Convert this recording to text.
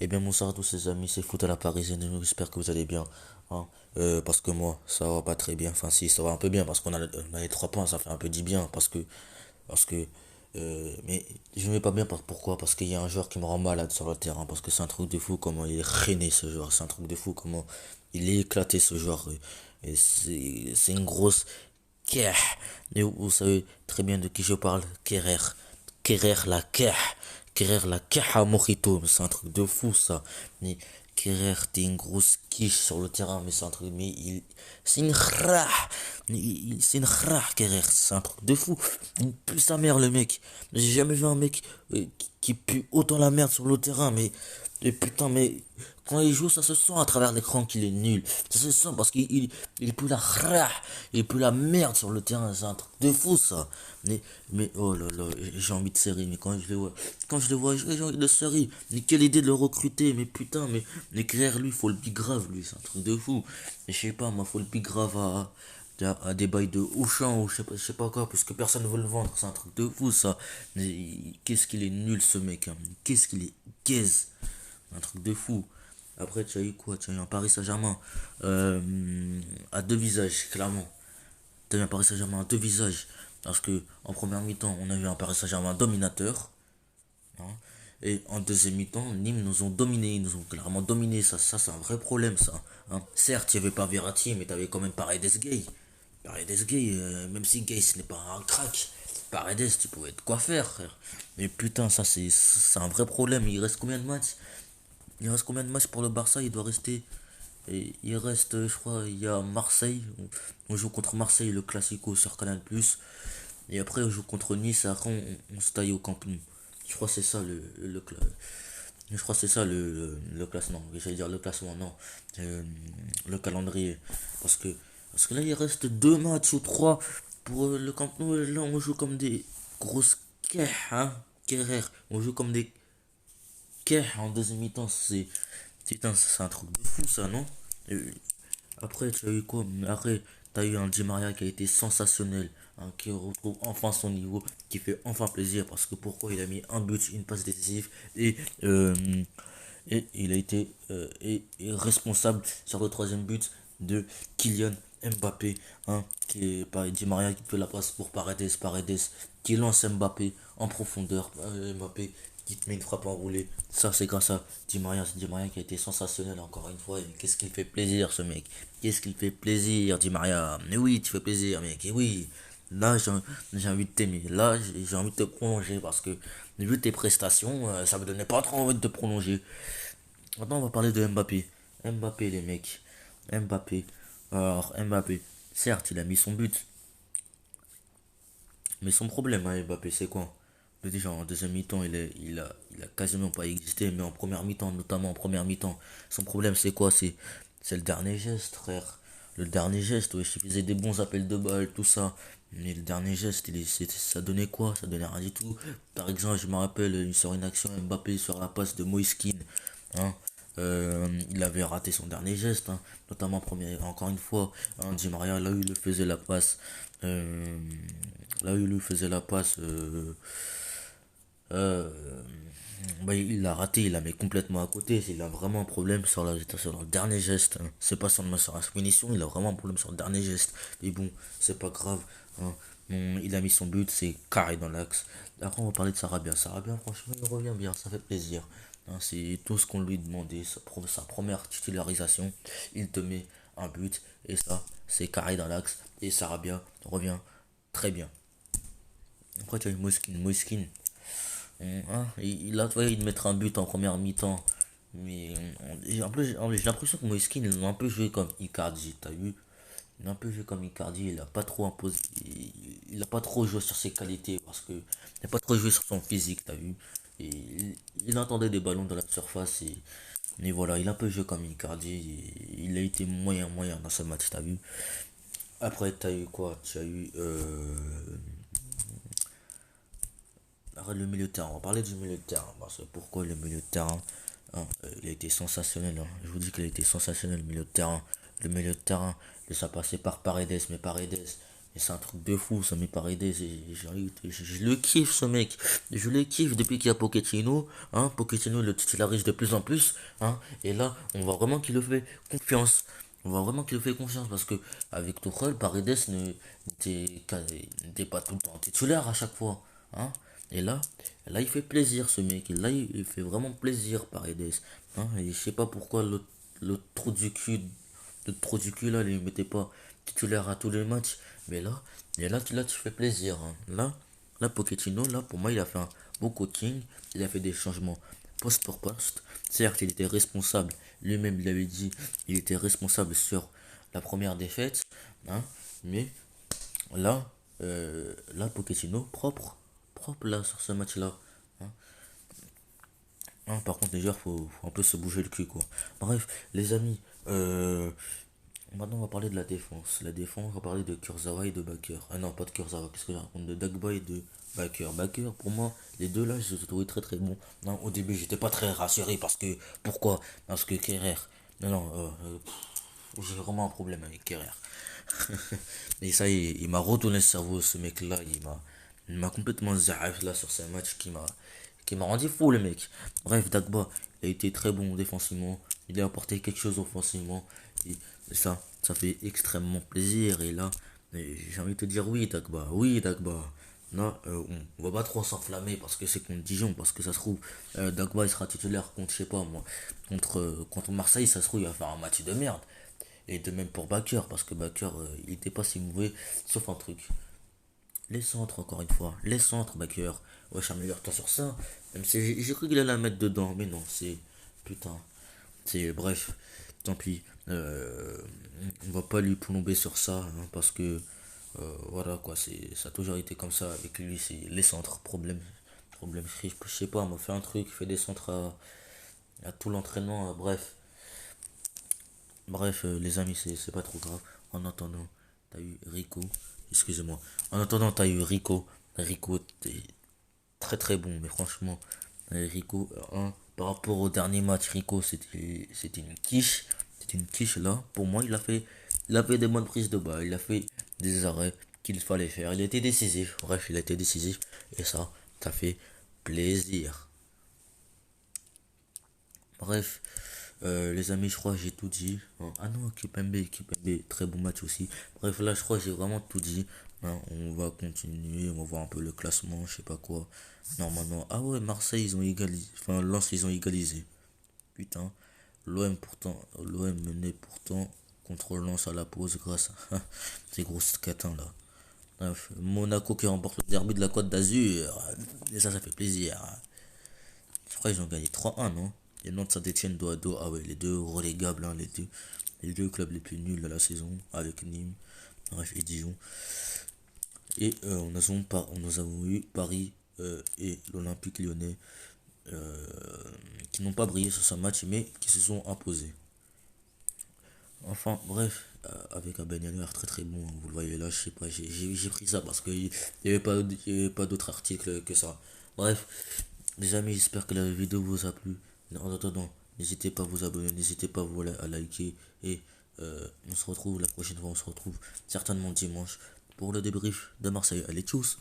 Eh bien, bonsoir à tous les amis, c'est Foot à la Parisienne, j'espère que vous allez bien. Hein. Parce que moi, ça va pas très bien. Enfin, si, ça va un peu bien, parce qu'on a les 3 points, ça fait un peu du bien. Mais je ne vais pas bien, pourquoi? Parce qu'il y a un joueur qui me rend malade sur le terrain. Parce que c'est un truc de fou comment il est rené ce joueur. C'est un truc de fou comment il est éclaté ce joueur. Et c'est une grosse Kerr. Et vous savez très bien de qui je parle. Kerrer. Kerrer la Kerr. Kerrer la Kerr Mojito. C'est un truc de fou ça. Mais Kerrer, t'es une grosse quiche sur le terrain. Mais c'est un truc. C'est une rah. C'est une rah, Kerrer. C'est un truc de fou. Il pue sa mère, le mec. J'ai jamais vu un mec qui pue autant la merde sur le terrain. Mais putain, mais quand il joue, ça se sent à travers l'écran qu'il est nul. Ça se sent parce qu'il pue la rah, il pue la merde sur le terrain. C'est un truc de fou, ça. Mais oh là là, j'ai envie de serrer. Mais quand je le vois jouer, j'ai envie de serrer. Mais quelle idée de le recruter. Mais putain, mais Kerrer, lui, faut le big grave, lui. C'est un truc de fou. Mais je sais pas, moi, faut le big grave à des bails de Auchan ou je sais pas quoi, parce que personne ne veut le vendre. C'est un truc de fou, ça. Mais qu'est-ce qu'il est nul, ce mec. Hein. Qu'est-ce qu'il est gaze. Un truc de fou. Après, tu as eu quoi? Tu as eu un Paris Saint-Germain à deux visages, clairement. Tu as eu un Paris Saint-Germain à deux visages. Parce que en première mi-temps, on a eu un Paris Saint-Germain dominateur. Hein, et en deuxième mi-temps, Nîmes nous ont dominés. Ils nous ont clairement dominés. Ça c'est un vrai problème, ça. Hein. Certes, il n'y avait pas Verratti, mais tu avais quand même Paredes Gay. Paredes Gay, même si Gay ce n'est pas un crack. Paredes, tu pouvais être quoi faire, frère. Mais putain, ça c'est un vrai problème. Il reste combien de matchs? Il reste combien de matchs pour le Barça? Il doit rester. Et il reste, je crois, il y a Marseille. On joue contre Marseille, le Classico sur Canal+. Et après, on joue contre Nice. Et après, on se taille au Camp Nou. Je crois que c'est ça je crois que c'est ça le classement. J'allais dire le classement, non. Le calendrier. Parce que, parce que là, il reste 2 matchs ou 3 pour le Camp Nou. Et là, on joue comme des grosses quais, hein. Guerrères. On joue comme des quais en deuxième mi-temps. Putain, c'est un truc de fou ça, non? Et après, tu as eu quoi? Après, tu as eu un Di Maria qui a été sensationnel, hein, qui retrouve enfin son niveau, qui fait enfin plaisir parce que pourquoi il a mis un but, une passe décisive euh, et il a été et responsable sur le troisième but de Kylian Mbappé, hein, qui est pas Di Maria qui fait la passe pour Paredes qui lance Mbappé en profondeur, Mbappé qui te met une frappe enroulée. Ça, c'est grâce à Di Maria. C'est Di Maria qui a été sensationnel encore une fois. Et qu'est-ce qu'il fait plaisir, ce mec. Qu'est-ce qu'il fait plaisir, Di Maria. Mais oui, tu fais plaisir, mec. Et oui, là, j'ai envie de t'aimer. Là, j'ai envie de te prolonger parce que, vu tes prestations, ça me donnait pas trop envie de te prolonger. Maintenant, on va parler de Mbappé. Mbappé, les mecs. Mbappé. Alors, Mbappé. Certes, il a mis son but. Mais son problème, hein, Mbappé, c'est quoi? Déjà, en deuxième mi-temps, il a quasiment pas existé. Mais en première mi-temps, notamment en première mi-temps, son problème, c'est quoi? C'est le dernier geste, frère. Le dernier geste, ouais, il faisait des bons appels de balle, tout ça. Mais le dernier geste, ça donnait quoi? Ça donnait rien du tout. Par exemple, je me rappelle sur une action Mbappé sur la passe de Moiskin. Hein, il avait raté son dernier geste, hein, notamment encore une fois, hein, Di Maria, là où il le faisait la passe, euh, là où il lui faisait la passe, euh, bah, il l'a raté, il la met complètement à côté. Il a vraiment un problème sur le dernier geste. Hein. C'est pas seulement sur la finition, il a vraiment un problème sur le dernier geste. Mais bon, c'est pas grave. Hein. Bon, il a mis son but, c'est carré dans l'axe. Après, on va parler de Sarabia. Sarabia, franchement, il revient bien, ça fait plaisir. Hein, c'est tout ce qu'on lui demandait. Sa première titularisation, il te met un but. Et ça, c'est carré dans l'axe. Et Sarabia revient très bien. Après, tu as eu Moiskin. Hein, il a failli de mettre un but en première mi-temps. Mais en plus, j'ai l'impression que Moiskin, il a un peu joué comme Icardi, t'as vu? Il a un peu joué comme Icardi, il a pas trop imposé, il a pas trop joué sur ses qualités parce que il a pas trop joué sur son physique, t'as vu? Et il entendait des ballons dans la surface et voilà, il a un peu joué comme Icardi, il a été moyen dans ce match, t'as vu? Après, t'as eu quoi? Tu as eu arrête le milieu de terrain, on va parler du milieu de terrain. Parce que pourquoi le milieu de terrain? Hein, il a été sensationnel. Hein. Je vous dis qu'il a été sensationnel le milieu de terrain. Le milieu de terrain, ça passait par Paredes, mais Paredes, Et c'est un truc de fou, ça m'est Paredes. Je le kiffe, ce mec. Je le kiffe depuis qu'il y a Pochettino. Hein, Pochettino le titularise de plus en plus. Hein, et là, on voit vraiment qu'il le fait confiance. On voit vraiment qu'il le fait confiance parce que avec Tuchel, Paredes n'était pas tout le temps titulaire à chaque fois. Hein. Et là, il fait plaisir, ce mec. Et là, il fait vraiment plaisir, Paredes. Hein, et je sais pas pourquoi le trou du cul, là, il ne mettait pas titulaire à tous les matchs. Mais là, tu fais plaisir. Hein. Là, Pochettino, là, pour moi, il a fait un beau coaching. Il a fait des changements poste pour poste. Certes, il était responsable. Lui-même, il avait dit, il était responsable sur la première défaite. Hein, mais là, là, Pochettino, propre là, sur ce match-là. Hein. Hein, par contre, les joueurs, faut un peu se bouger le cul, quoi. Bref, les amis, maintenant, on va parler de la défense. La défense, on va parler de Kurzawa et de Bakker. Ah non, pas de Kurzawa, qu'est-ce que je raconte? De Dagba et de Bakker. Bakker, pour moi, les deux là, je les ai trouvés très très bons. Non, au début, j'étais pas très rassuré parce que. Pourquoi? Parce que Kerrer. Non, non, j'ai vraiment un problème avec Kerrer. Et ça, il m'a retourné le cerveau, ce mec-là. Il m'a complètement zaïf là sur ce match qui m'a rendu fou, le mec. Bref, Dagba, il a été très bon défensivement. Il a apporté quelque chose offensivement. Et ça fait extrêmement plaisir. Et là, j'ai envie de te dire oui, Dagba. Oui, Dagba. Là, on va pas trop s'enflammer parce que c'est contre Dijon. Parce que ça se trouve, Dagba il sera titulaire contre, je sais pas moi, contre Marseille. Ça se trouve, il va faire un match de merde. Et de même pour Bakker, parce que Bakker, il était pas si mauvais, sauf un truc. Les centres, encore une fois. Les centres, Bakker. Wesh, améliore-toi sur ça. Même si j'ai cru qu'il allait la mettre dedans, mais non, c'est. Putain. C'est. Bref, tant pis. On va pas lui plomber sur ça, hein, parce que. Voilà, quoi. Ça a toujours été comme ça avec lui, c'est les centres. Problème, je sais pas, on m'a fait un truc, fait des centres à tout l'entraînement, bref. Bref, les amis, c'est pas trop grave. En attendant, t'as eu Rico. Excusez-moi. En attendant, t'as eu Rico. Rico, t'es très très bon, mais franchement, Rico, par rapport au dernier match, Rico, c'était une quiche. C'était une quiche là. Pour moi, il a fait des bonnes prises de balle. Il a fait des arrêts qu'il fallait faire. Il a été décisif. Bref, il a été décisif. Et ça fait plaisir. Bref, les amis, je crois que j'ai tout dit. Hein. Ah non, Kipembe, très bon match aussi. Bref, là, je crois que j'ai vraiment tout dit. Hein. On va continuer, on va voir un peu le classement, je sais pas quoi. Normalement, ah ouais, Marseille, ils ont égalisé. Enfin, Lens, ils ont égalisé. Putain, l'OM menait pourtant contre Lens à la pause grâce à ces grosses catins là. Bref, Monaco qui remporte le derby de la Côte d'Azur. Et ça fait plaisir. Je crois qu'ils ont gagné 3-1, non? Et Nantes Saint-Etienne dos à dos. Ah ouais, les deux relégables, hein, les deux clubs les plus nuls de la saison, avec Nîmes, bref, et Dijon. Et nous avons eu Paris et l'Olympique Lyonnais qui n'ont pas brillé sur ce match, mais qui se sont imposés. Enfin, bref, avec un Ben Yedder très très bon, hein, vous le voyez là, je sais pas, j'ai pris ça parce qu'il n'y avait pas d'autres articles que ça. Bref, les amis, j'espère que la vidéo vous a plu. En attendant, n'hésitez pas à vous abonner, n'hésitez pas à liker. Et on se retrouve la prochaine fois, on se retrouve certainement dimanche pour le débrief de Marseille. Allez, tchuss!